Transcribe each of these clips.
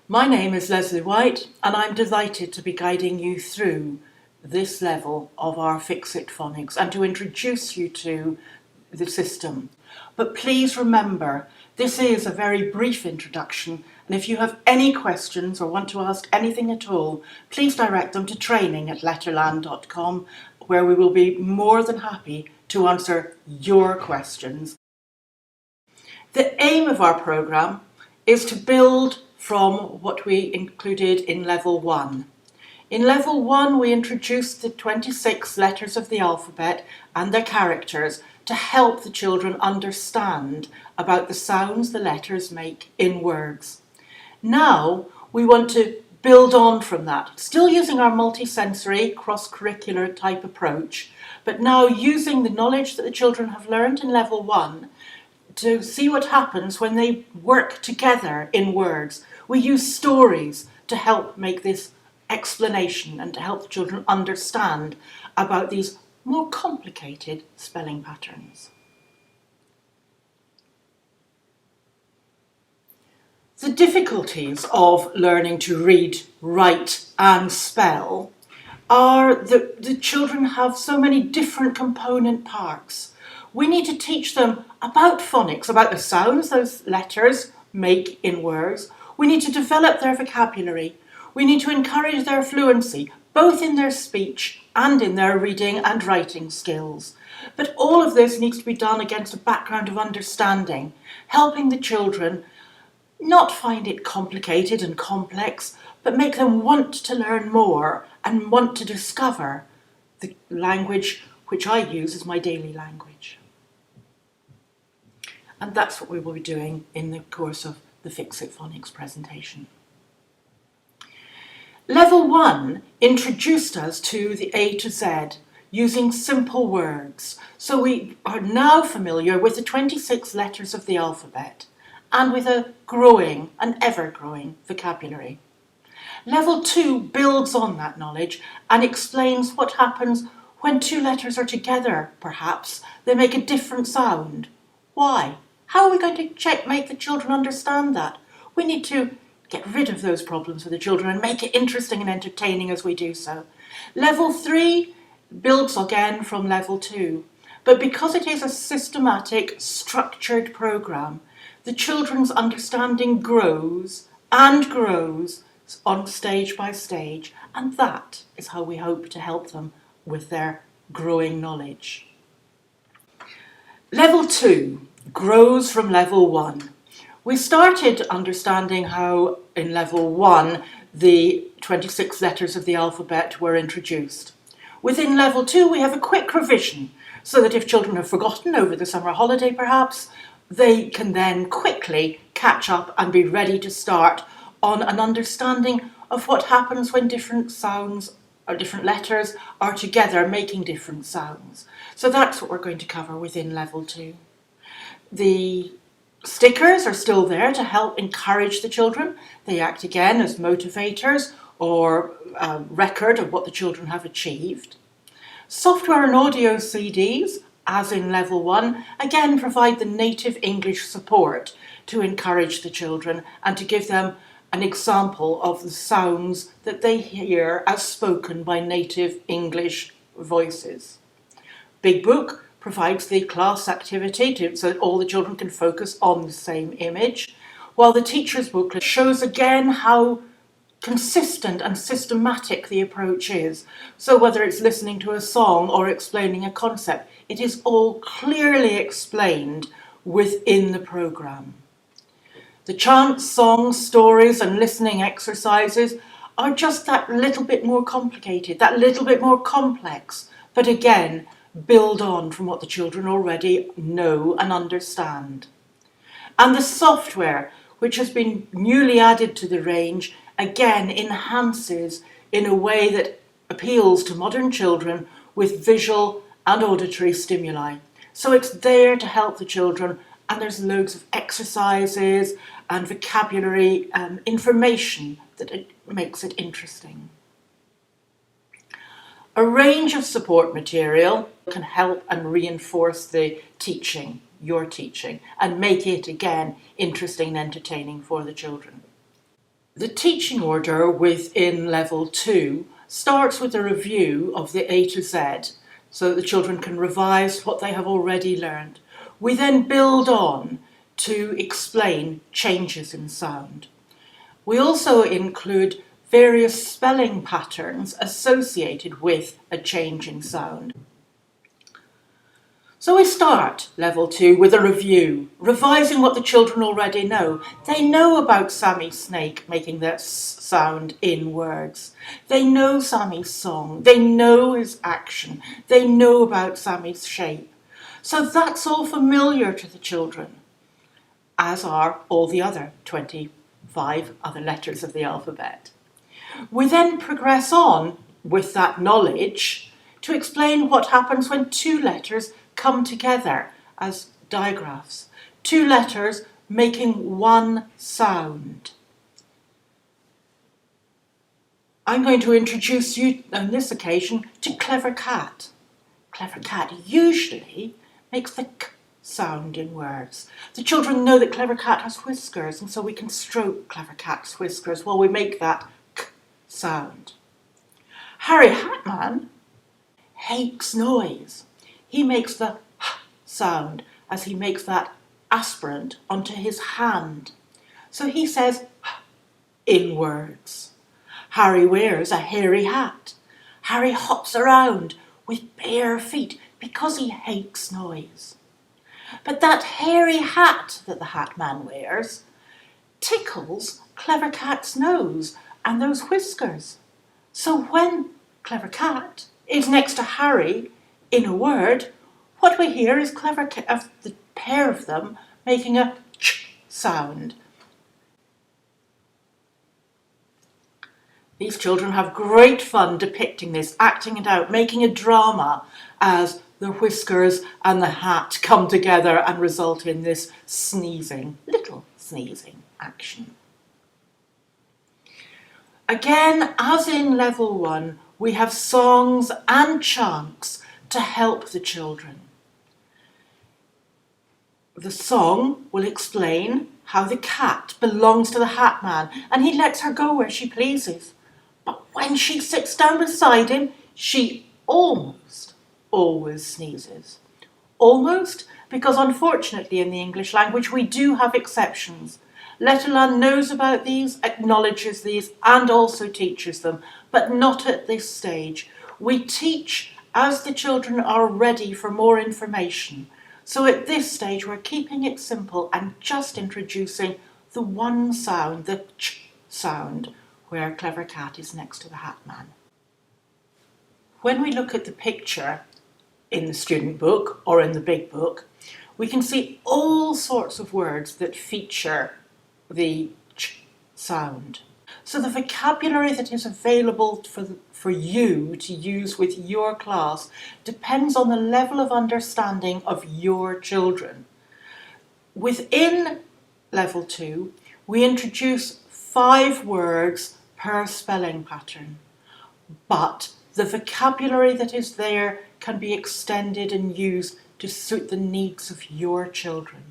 My name is Lesley White, and I'm delighted to be guiding you through this level of our Fix-It Phonics and to introduce you to the system. But please remember, this is a very brief introduction, and if you have any questions or want to ask anything at all, please direct them to training@letterland.com, where we will be more than happy to answer your questions. The aim of our programme is to build from what we included in Level 1. In Level 1, we introduced the 26 letters of the alphabet and their characters to help the children understand about the sounds the letters make in words. Now, we want to build on from that, still using our multisensory, cross-curricular type approach, but now using the knowledge that the children have learned in Level 1 to see what happens when they work together in words. We use stories to help make this explanation and to help the children understand about these more complicated spelling patterns. The difficulties of learning to read, write and spell are that the children have so many different component parts. We need to teach them about phonics, about the sounds those letters make in words. We need to develop their vocabulary. We need to encourage their fluency, both in their speech and in their reading and writing skills. But all of this needs to be done against a background of understanding, helping the children not find it complicated and complex, but make them want to learn more and want to discover the language which I use as my daily language. And that's what we will be doing in the course of the Fix-It Phonics presentation. Level 1 introduced us to the A to Z using simple words. So we are now familiar with the 26 letters of the alphabet and with a growing and ever-growing vocabulary. Level 2 builds on that knowledge and explains what happens when two letters are together, perhaps. They make a different sound. Why? How are we going to make the children understand that? We need to get rid of those problems for the children and make it interesting and entertaining as we do so. Level 3 builds again from Level 2, but because it is a systematic, structured programme, the children's understanding grows and grows on stage by stage, and that is how we hope to help them with their growing knowledge. Level 2 grows from Level 1. We started understanding how in Level 1 the 26 letters of the alphabet were introduced. Within Level 2 we have a quick revision so that if children have forgotten over the summer holiday perhaps, they can then quickly catch up and be ready to start on an understanding of what happens when different sounds or different letters are together making different sounds. So that's what we're going to cover within Level 2. The stickers are still there to help encourage the children. They act again as motivators or a record of what the children have achieved. Software and audio CDs, as in Level 1, again provide the native English support to encourage the children and to give them an example of the sounds that they hear as spoken by native English voices. Big Book provides the class activity so that all the children can focus on the same image, while the teacher's booklet shows again how consistent and systematic the approach is. So whether it's listening to a song or explaining a concept, it is all clearly explained within the programme. The chants, songs, stories and listening exercises are just that little bit more complicated, that little bit more complex, but again, build on from what the children already know and understand. And the software, which has been newly added to the range, again enhances in a way that appeals to modern children with visual and auditory stimuli. So it's there to help the children, and there's loads of exercises and vocabulary information that it makes it interesting. A range of support material can help and reinforce the teaching, your teaching, and make it again interesting and entertaining for the children. The teaching order within level 2 starts with a review of the A to Z so that the children can revise what they have already learned. We then build on to explain changes in sound. We also include various spelling patterns associated with a change in sound. So we start level 2 with a review, revising what the children already know. They know about Sammy Snake making that sound in words. They know Sammy's song. They know his action. They know about Sammy's shape. So that's all familiar to the children, as are all the other 25 other letters of the alphabet. We then progress on with that knowledge to explain what happens when two letters come together as digraphs. Two letters making one sound. I'm going to introduce you on this occasion to Clever Cat. Clever Cat usually makes the k sound in words. The children know that Clever Cat has whiskers, and so we can stroke Clever Cat's whiskers while we make that k sound. Harry Hatman hates noise. He makes the h sound as he makes that aspirant onto his hand. So he says h in words. Harry wears a hairy hat. Harry hops around with bare feet because he hates noise. But that hairy hat that the Hat Man wears tickles Clever Cat's nose and those whiskers. So when Clever Cat is next to Harry in a word, what we hear is the pair of them making a ch sound. These children have great fun depicting this, acting it out, making a drama as the whiskers and the hat come together and result in this little sneezing action. Again, as in level 1, we have songs and chants to help the children. The song will explain how the cat belongs to the Hat Man and he lets her go where she pleases. But when she sits down beside him, she almost always sneezes. Almost, because unfortunately in the English language we do have exceptions. Letterland knows about these, acknowledges these, and also teaches them, but not at this stage. We teach as the children are ready for more information. So at this stage we're keeping it simple and just introducing the one sound, the ch sound, where Clever Cat is next to the Hat Man. When we look at the picture in the student book or in the big book, we can see all sorts of words that feature the ch sound. So the vocabulary that is available for you to use with your class depends on the level of understanding of your children. Within level 2, we introduce 5 words per spelling pattern, but the vocabulary that is there can be extended and used to suit the needs of your children.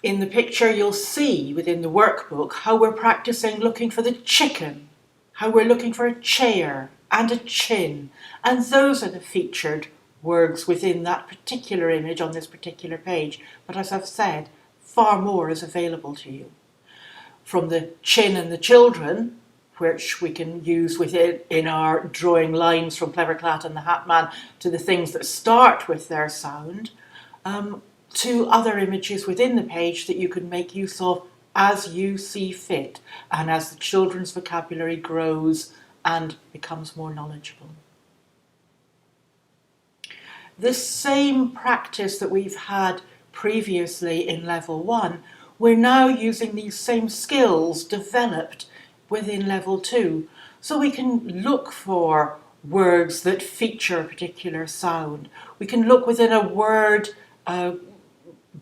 In the picture you'll see within the workbook how we're practicing looking for the chicken, how we're looking for a chair and a chin, and those are the featured words within that particular image on this particular page. But as I've said, far more is available to you. From the chin and the children, which we can use within in our drawing lines from Clever Cat and the Hat Man, to the things that start with their sound, to other images within the page that you can make use of as you see fit and as the children's vocabulary grows and becomes more knowledgeable. The same practice that we've had previously in level 1, we're now using these same skills developed within level 2. So we can look for words that feature a particular sound. We can look within a word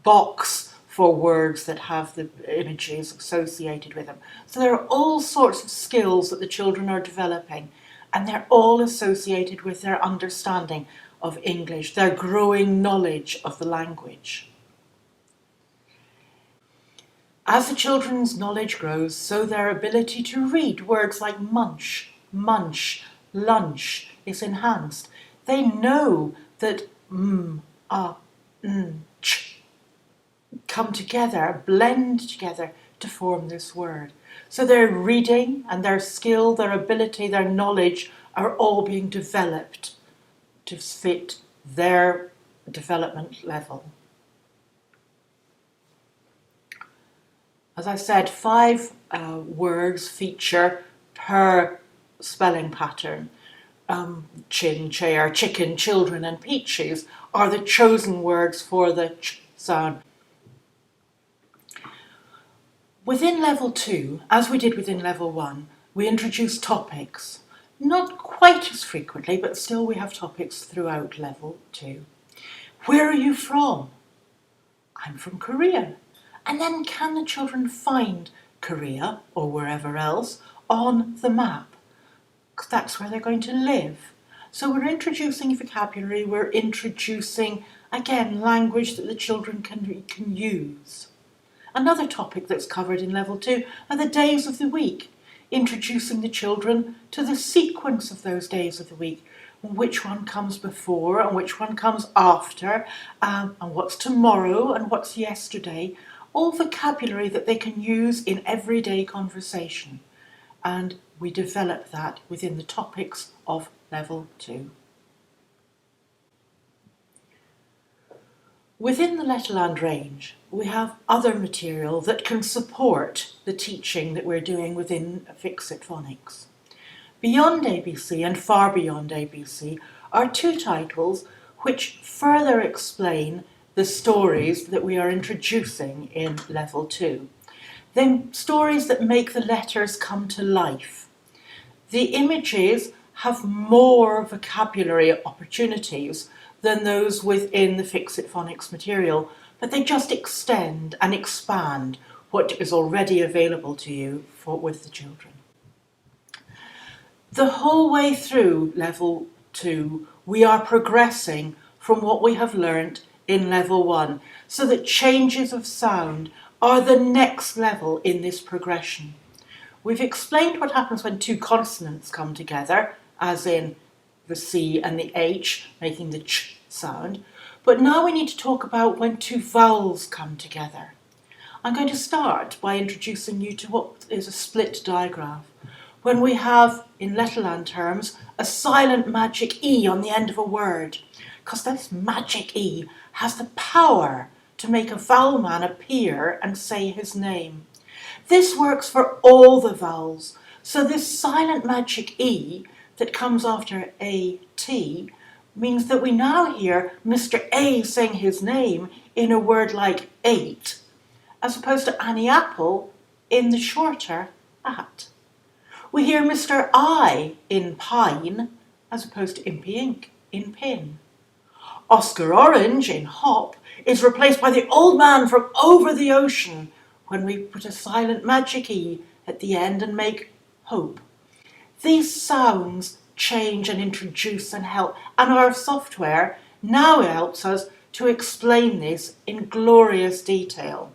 box for words that have the images associated with them. So there are all sorts of skills that the children are developing, and they're all associated with their understanding of English, their growing knowledge of the language. As the children's knowledge grows, so their ability to read words like munch, munch, lunch is enhanced. They know that ch come together, blend together to form this word. So their reading and their skill, their ability, their knowledge are all being developed to fit their development level. As I said, 5 words feature per spelling pattern. Chin, chair, chicken, children and peaches are the chosen words for the ch sound. Within level 2, as we did within level 1, we introduce topics. Not quite as frequently, but still we have topics throughout level 2. Where are you from? I'm from Korea. And then can the children find Korea or wherever else on the map? Because that's where they're going to live. So we're introducing vocabulary, we're introducing, again, language that the children can use. Another topic that's covered in level 2 are the days of the week, introducing the children to the sequence of those days of the week, which one comes before and which one comes after, and what's tomorrow and what's yesterday, all vocabulary that they can use in everyday conversation. And we develop that within the topics of level 2. Within the Letterland range, we have other material that can support the teaching that we're doing within Fix-It Phonics. Beyond ABC and Far Beyond ABC are 2 titles which further explain the stories that we are introducing in level 2. They're stories that make the letters come to life. The images have more vocabulary opportunities than those within the Fix-It Phonics material, but they just extend and expand what is already available to you with the children. The whole way through level 2, we are progressing from what we have learnt in level 1, so that changes of sound are the next level in this progression. We've explained what happens when 2 consonants come together, as in the C and the H, making the ch sound, but now we need to talk about when 2 vowels come together. I'm going to start by introducing you to what is a split digraph, when we have, in Letterland terms, a silent magic E on the end of a word, because this magic E has the power to make a vowel man appear and say his name. This works for all the vowels, so this silent magic E that comes after A-T means that we now hear Mr. A saying his name in a word like 8, as opposed to Annie Apple in the shorter at. We hear Mr. I in pine, as opposed to Impy Ink in pin. Oscar Orange in hop is replaced by the old man from over the ocean when we put a silent magic E at the end and make hope. These sounds change and introduce and help, and our software now helps us to explain this in glorious detail.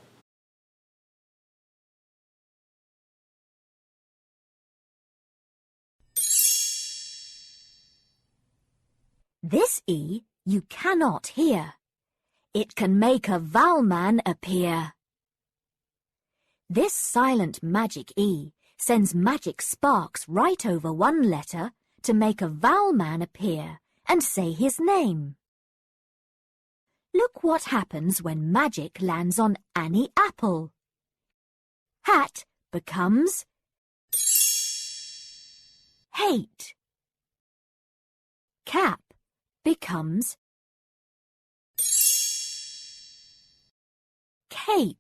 This E you cannot hear. It can make a vowel man appear. This silent magic E sends magic sparks right over one letter to make a vowel man appear and say his name. Look what happens when magic lands on Annie Apple. Hat becomes hate. Cap becomes cape.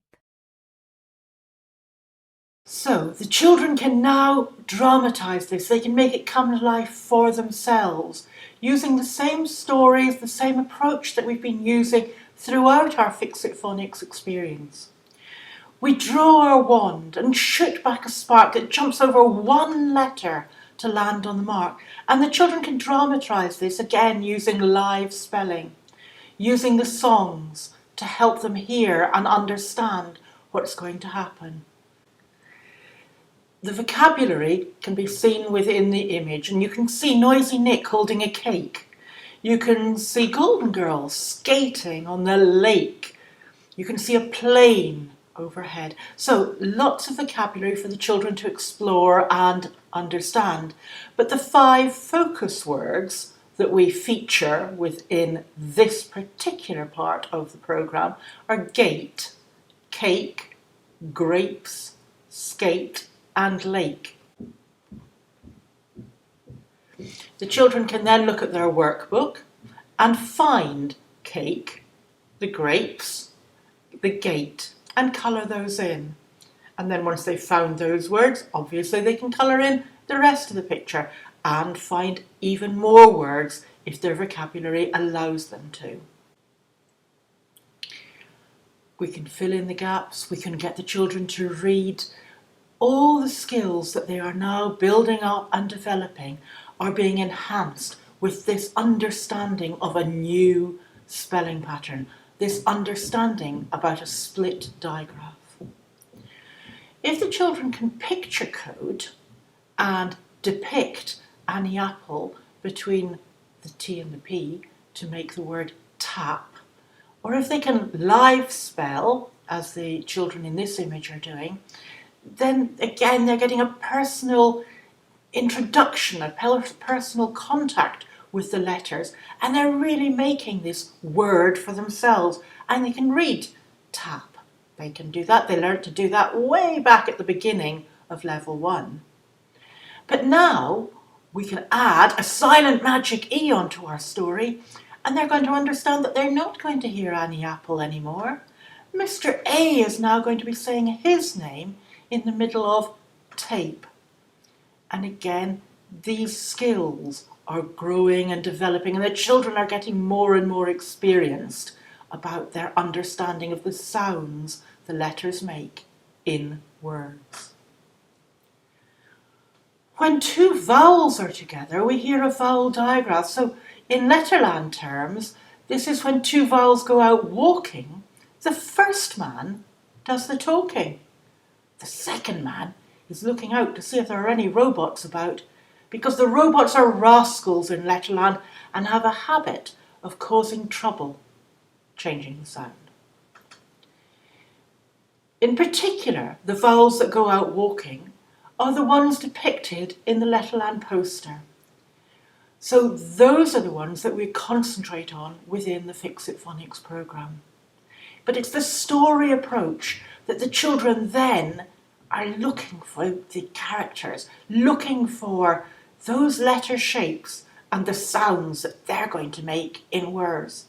So the children can now dramatise this. They can make it come to life for themselves, using the same stories, the same approach that we've been using throughout our Fix-It Phonics experience. We draw our wand and shoot back a spark that jumps over one letter to land on the mark, and the children can dramatise this again using live spelling, using the songs to help them hear and understand what's going to happen. The vocabulary can be seen within the image, and you can see Noisy Nick holding a cake. You can see Golden Girl skating on the lake. You can see a plane overhead. So lots of vocabulary for the children to explore and understand. But the 5 focus words that we feature within this particular part of the programme are gate, cake, grapes, skate and lake. The children can then look at their workbook and find cake, the grapes, the gate, and colour those in. And then once they've found those words, obviously they can colour in the rest of the picture and find even more words if their vocabulary allows them to. We can fill in the gaps, we can get the children to read. All the skills that they are now building up and developing are being enhanced with this understanding of a new spelling pattern, this understanding about a split digraph. If the children can picture code and depict Annie Apple between the T and the P to make the word tap, or if they can live spell, as the children in this image are doing, then again they're getting a personal introduction, a personal contact with the letters, and they're really making this word for themselves, and they can read tap. They can do that. They learned to do that way back at the beginning of level 1. But now we can add a silent magic E onto our story, and they're going to understand that they're not going to hear Annie Apple anymore. Mr. A is now going to be saying his name in the middle of tape. And again, these skills are growing and developing, and the children are getting more and more experienced about their understanding of the sounds the letters make in words. When 2 vowels are together, we hear a vowel digraph. So in Letterland terms, this is when 2 vowels go out walking. The first man does the talking. The second man is looking out to see if there are any robots about, because the robots are rascals in Letterland and have a habit of causing trouble, changing the sound. In particular, the vowels that go out walking are the ones depicted in the Letterland poster. So those are the ones that we concentrate on within the Fix It Phonics programme. But it's the story approach that the children then are looking for the characters, looking for those letter shapes and the sounds that they're going to make in words.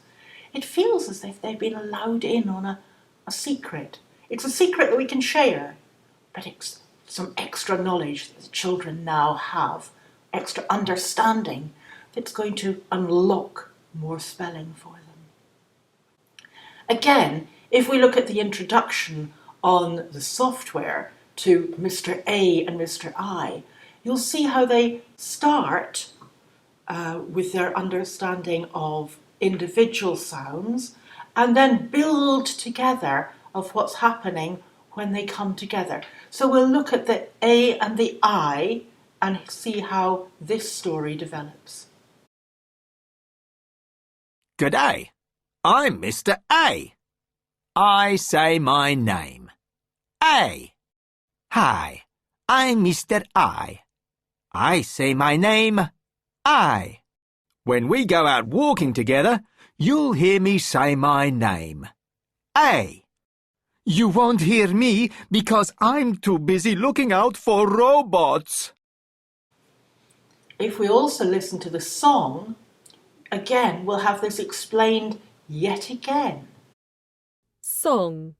It feels as if they've been allowed in on a secret. It's a secret that we can share, but it's some extra knowledge that the children now have, extra understanding that's going to unlock more spelling for them. Again, if we look at the introduction on the software to Mr. A and Mr. I, you'll see how they start with their understanding of individual sounds and then build together of what's happening when they come together. So we'll look at the A and the I and see how this story develops. G'day, I'm Mr. A. I say my name. A. Hi, I'm Mr. I. I say my name. I. When we go out walking together, you'll hear me say my name. A. You won't hear me because I'm too busy looking out for robots. If we also listen to the song, again, we'll have this explained yet again. Song.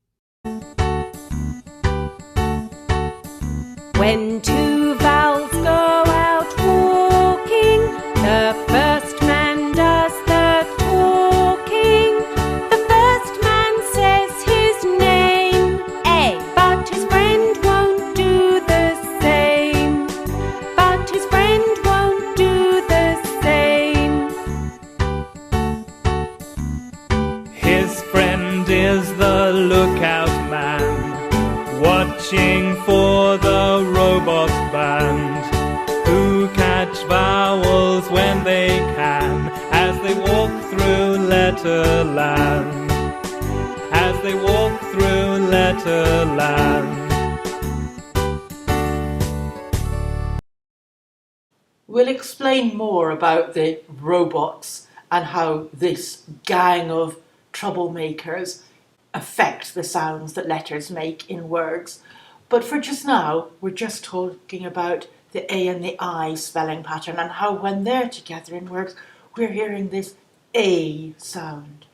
When 2 vowels go out walking, the first man does the talking. The first man says his name, A, but his friend won't do the same. But his friend won't do the same. His friend is the lookout man. watching for the robot band, who catch vowels when they can, as they walk through Letterland, as they walk through Letterland. We'll explain more about the robots and how this gang of troublemakers affect the sounds that letters make in words. But for just now, we're just talking about the A and the I spelling pattern and how when they're together in words, we're hearing this A sound.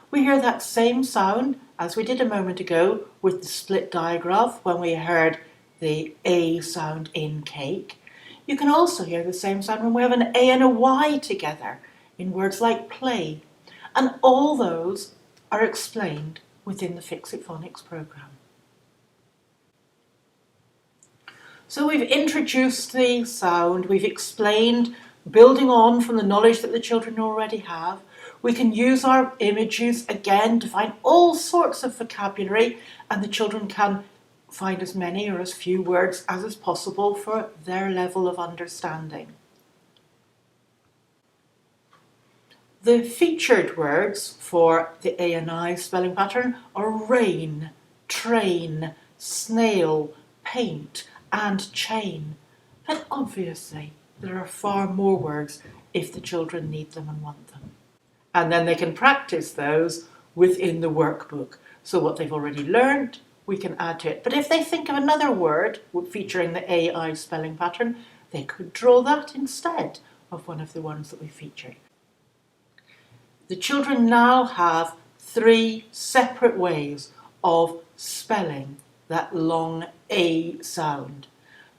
We hear that same sound as we did a moment ago with the split digraph when we heard the A sound in cake. You can also hear the same sound when we have an A and a Y together in words like play. And all those are explained within the Fix-It Phonics programme. So we've introduced the sound, we've explained, building on from the knowledge that the children already have. We can use our images again to find all sorts of vocabulary, and the children can find as many or as few words as is possible for their level of understanding. The featured words for the A and I spelling pattern are rain, train, snail, paint and chain. But obviously there are far more words if the children need them and want them. And then they can practice those within the workbook. So what they've already learned, we can add to it. But if they think of another word featuring the AI spelling pattern, they could draw that instead of one of the ones that we featured. The children now have 3 separate ways of spelling that long A sound.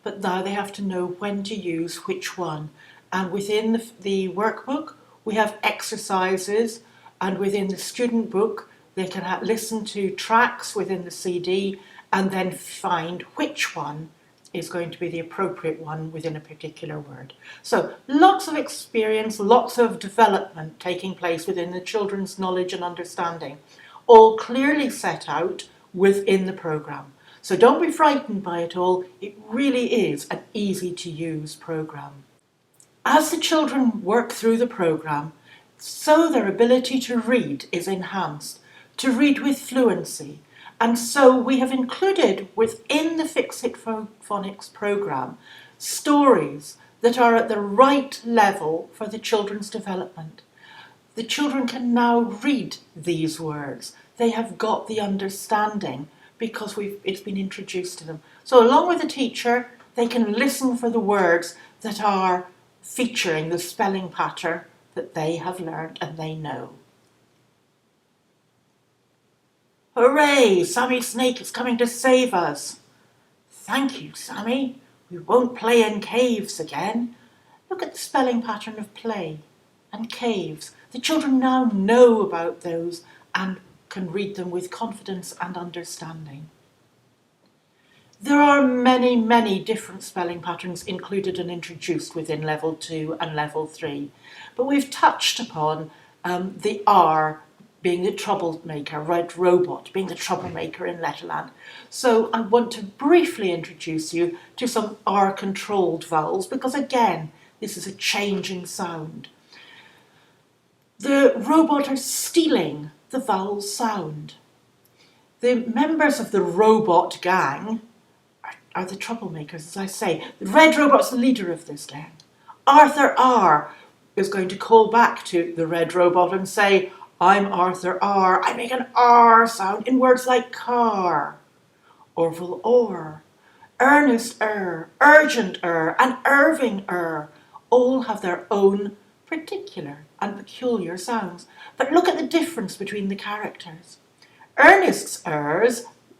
But now they have to know when to use which one. And within the workbook, we have exercises, and within the student book, they can listen to tracks within the CD and then find which one is going to be the appropriate one within a particular word. So lots of experience, lots of development taking place within the children's knowledge and understanding, all clearly set out within the programme. So don't be frightened by it all. It really is an easy to use programme. As the children work through the programme, so their ability to read is enhanced, to read with fluency. And so we have included within the Fix-It Phonics programme stories that are at the right level for the children's development. The children can now read these words. They have got the understanding because it's been introduced to them. So along with the teacher, they can listen for the words that are featuring the spelling pattern that they have learned and they know. Hooray! Sammy Snake is coming to save us. Thank you, Sammy. We won't play in caves again. Look at the spelling pattern of play and caves. The children now know about those and can read them with confidence and understanding. There are many, many different spelling patterns included and introduced within Level 2 and Level 3, but we've touched upon the R being the troublemaker, Red Robot being the troublemaker in Letterland. So I want to briefly introduce you to some R-controlled vowels because, again, this is a changing sound. The robot are stealing the vowel sound. The members of the robot gang are the troublemakers, as I say. The Red Robot's the leader of this gang. Arthur R is going to call back to the Red Robot and say, I'm Arthur R. I make an R sound in words like car, Orville or, Ernest Urgent and Irving all have their own particular and peculiar sounds. But look at the difference between the characters. Ernest's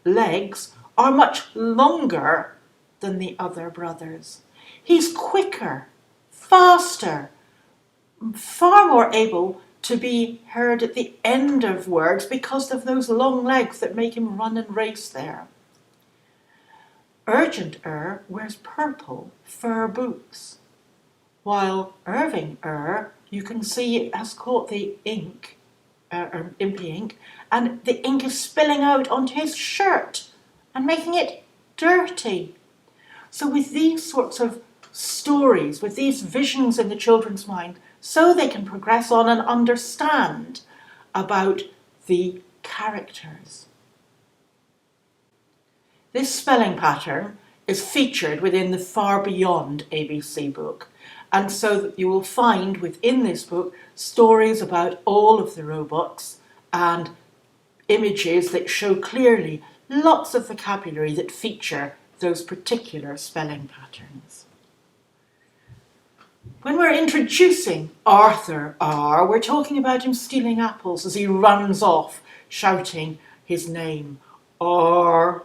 legs are much longer than the other brothers. He's quicker, faster, far more able to be heard at the end of words because of those long legs that make him run and race there. Urgent wears purple fur boots, while Irving you can see has caught the impy ink, and the ink is spilling out onto his shirt and making it dirty. So with these sorts of stories, with these visions in the children's mind, so they can progress on and understand about the characters. This spelling pattern is featured within the Far Beyond ABC book, and so you will find within this book stories about all of the robots and images that show clearly lots of vocabulary that feature those particular spelling patterns. When we're introducing Arthur R, we're talking about him stealing apples as he runs off shouting his name, R.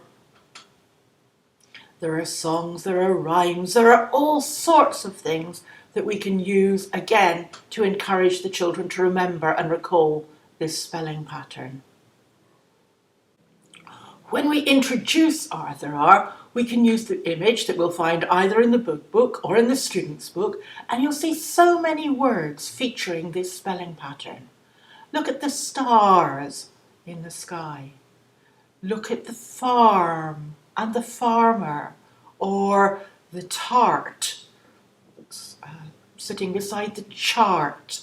There are songs, there are rhymes, there are all sorts of things that we can use again to encourage the children to remember and recall this spelling pattern. When we introduce Arthur R, we can use the image that we'll find either in the book or in the student's book, and you'll see so many words featuring this spelling pattern. Look at the stars in the sky. Look at the farm and the farmer, or the tart sitting beside the chart.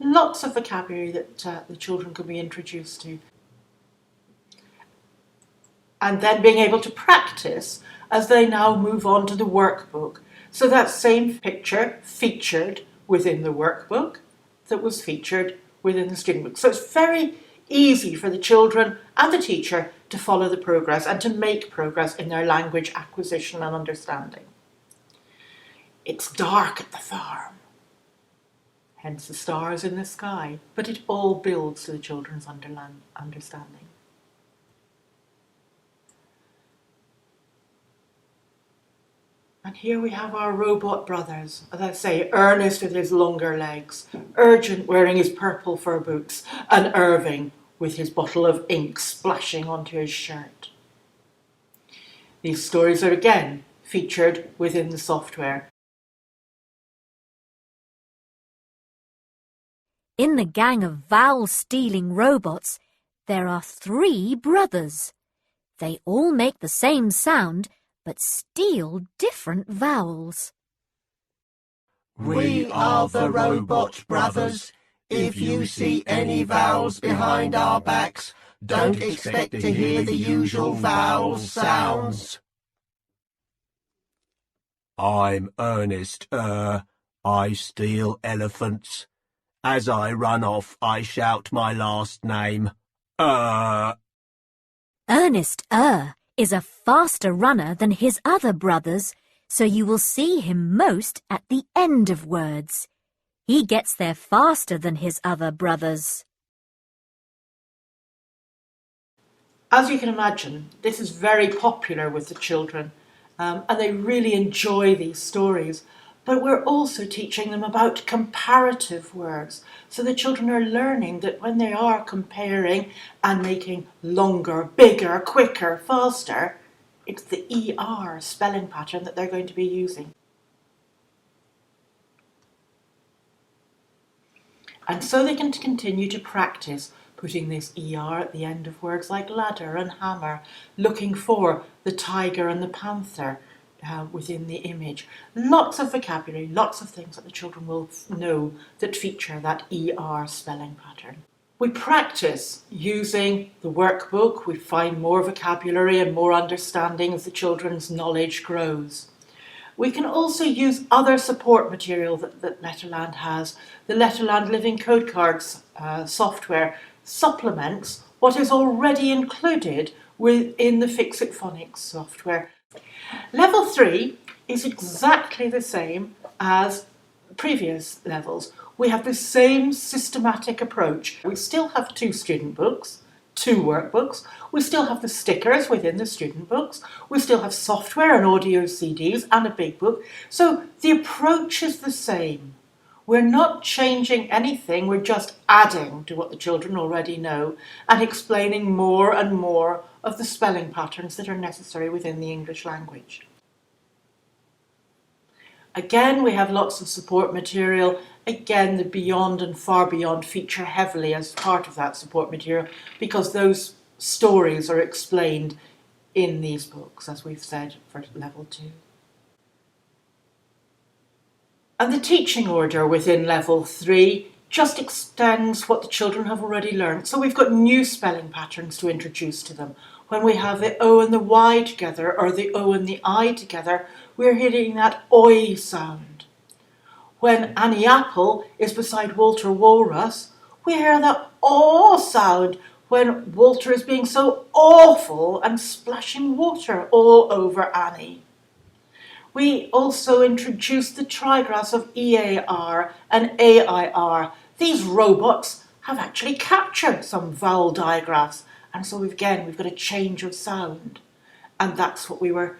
Lots of vocabulary that the children can be introduced to. And then being able to practice as they now move on to the workbook. So that same picture featured within the workbook that was featured within the student book. So it's very easy for the children and the teacher to follow the progress and to make progress in their language acquisition and understanding. It's dark at the farm, hence the stars in the sky, but it all builds to the children's understanding. And here we have our robot brothers, as I say, Ernest with his longer legs, Urgent wearing his purple fur boots, and Irving with his bottle of ink splashing onto his shirt. These stories are again featured within the software. In the gang of vowel-stealing robots, there are 3 brothers. They all make the same sound, but steal different vowels. We are the Robot Brothers. If you see any vowels behind our backs, don't expect to hear the usual vowel sounds. I'm Ernest I steal elephants. As I run off, I shout my last name. Ernest is a faster runner than his other brothers, so you will see him most at the end of words. He gets there faster than his other brothers. As you can imagine, this is very popular with the children, and they really enjoy these stories. But we're also teaching them about comparative words. So the children are learning that when they are comparing and making longer, bigger, quicker, faster, it's the ER spelling pattern that they're going to be using. And so they can continue to practice putting this ER at the end of words like ladder and hammer, looking for the tiger and the panther within the image. Lots of vocabulary, lots of things that the children will know that feature that ER spelling pattern. We practice using the workbook. We find more vocabulary and more understanding as the children's knowledge grows. We can also use other support material that Letterland has. The Letterland Living Code Cards software supplements what is already included within the Fix-It Phonics software. Level 3 is exactly the same as previous levels. We have the same systematic approach. We still have 2 student books, 2 workbooks. We still have the stickers within the student books. We still have software and audio CDs and a big book. So the approach is the same. We're not changing anything, we're just adding to what the children already know and explaining more and more of the spelling patterns that are necessary within the English language. Again, we have lots of support material. Again, the Beyond and Far Beyond feature heavily as part of that support material because those stories are explained in these books, as we've said, for level 2. And the teaching order within level 3 just extends what the children have already learned. So we've got new spelling patterns to introduce to them. When we have the O and the Y together, or the O and the I together, we're hearing that oi sound. When Annie Apple is beside Walter Walrus, we hear that aw sound when Walter is being so awful and splashing water all over Annie. We also introduced the trigraphs of EAR and AIR. These robots have actually captured some vowel digraphs, and so we've got a change of sound. And that's what we were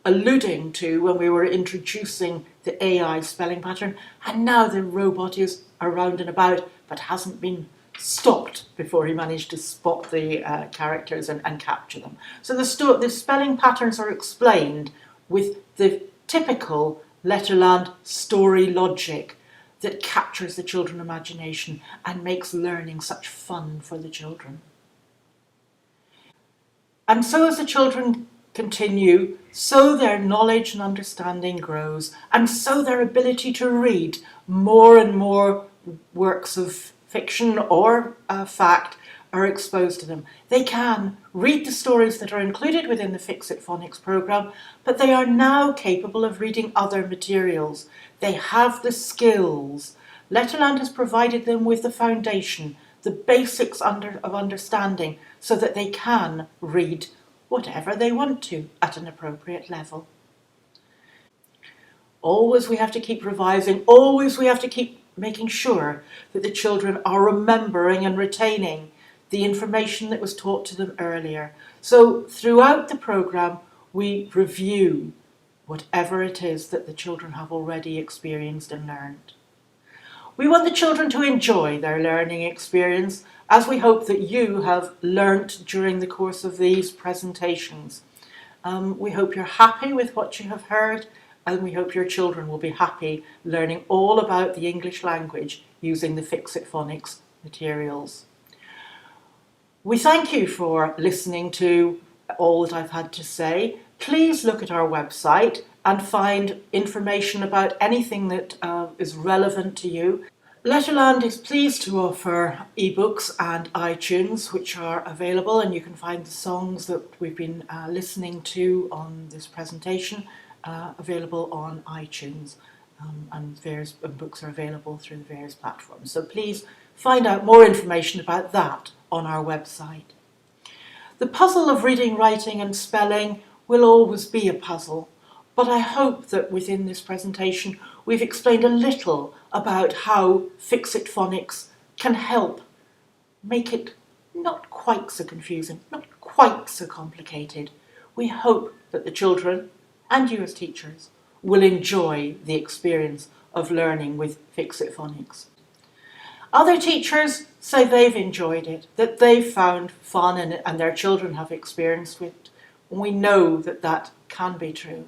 alluding to when we were introducing the AI spelling pattern. And now the robot is around and about, but hasn't been stopped before he managed to spot the characters and capture them. So the spelling patterns are explained with the typical Letterland story logic that captures the children's imagination and makes learning such fun for the children. And so as the children continue, so their knowledge and understanding grows, and so their ability to read more and more works of fiction or fact are exposed to them. They can read the stories that are included within the Fix-It Phonics programme, but they are now capable of reading other materials. They have the skills. Letterland has provided them with the foundation, the basics of understanding, so that they can read whatever they want to at an appropriate level. Always we have to keep revising, always we have to keep making sure that the children are remembering and retaining the information that was taught to them earlier. So throughout the programme, we review whatever it is that the children have already experienced and learned. We want the children to enjoy their learning experience, as we hope that you have learnt during the course of these presentations. We hope you're happy with what you have heard, and we hope your children will be happy learning all about the English language using the Fix-It Phonics materials. We thank you for listening to all that I've had to say. Please look at our website and find information about anything that is relevant to you. Letterland is pleased to offer ebooks and iTunes, which are available, and you can find the songs that we've been listening to on this presentation available on iTunes, and various books are available through the various platforms. So please find out more information about that on our website. The puzzle of reading, writing and spelling will always be a puzzle, but I hope that within this presentation we've explained a little about how Fix-It Phonics can help make it not quite so confusing, not quite so complicated. We hope that the children and you as teachers will enjoy the experience of learning with Fix-It Phonics. Other teachers say they've enjoyed it, that they've found fun and their children have experienced it. We know that that can be true,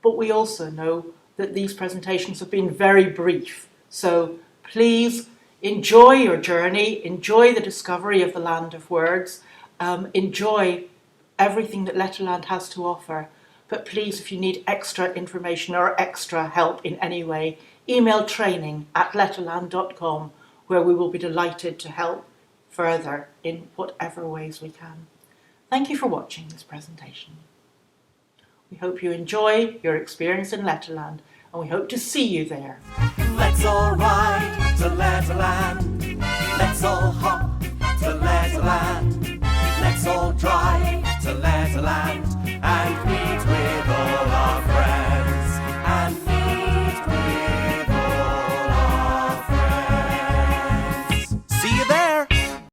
but we also know that these presentations have been very brief. So please enjoy your journey, enjoy the discovery of the land of words, enjoy everything that Letterland has to offer. But please, if you need extra information or extra help in any way, email training@letterland.com, where we will be delighted to help further in whatever ways we can. Thank you for watching this presentation. We hope you enjoy your experience in Letterland, and we hope to see you there. Let's all ride to Letterland. Let's all hop to Letterland. Let's all drive to Letterland.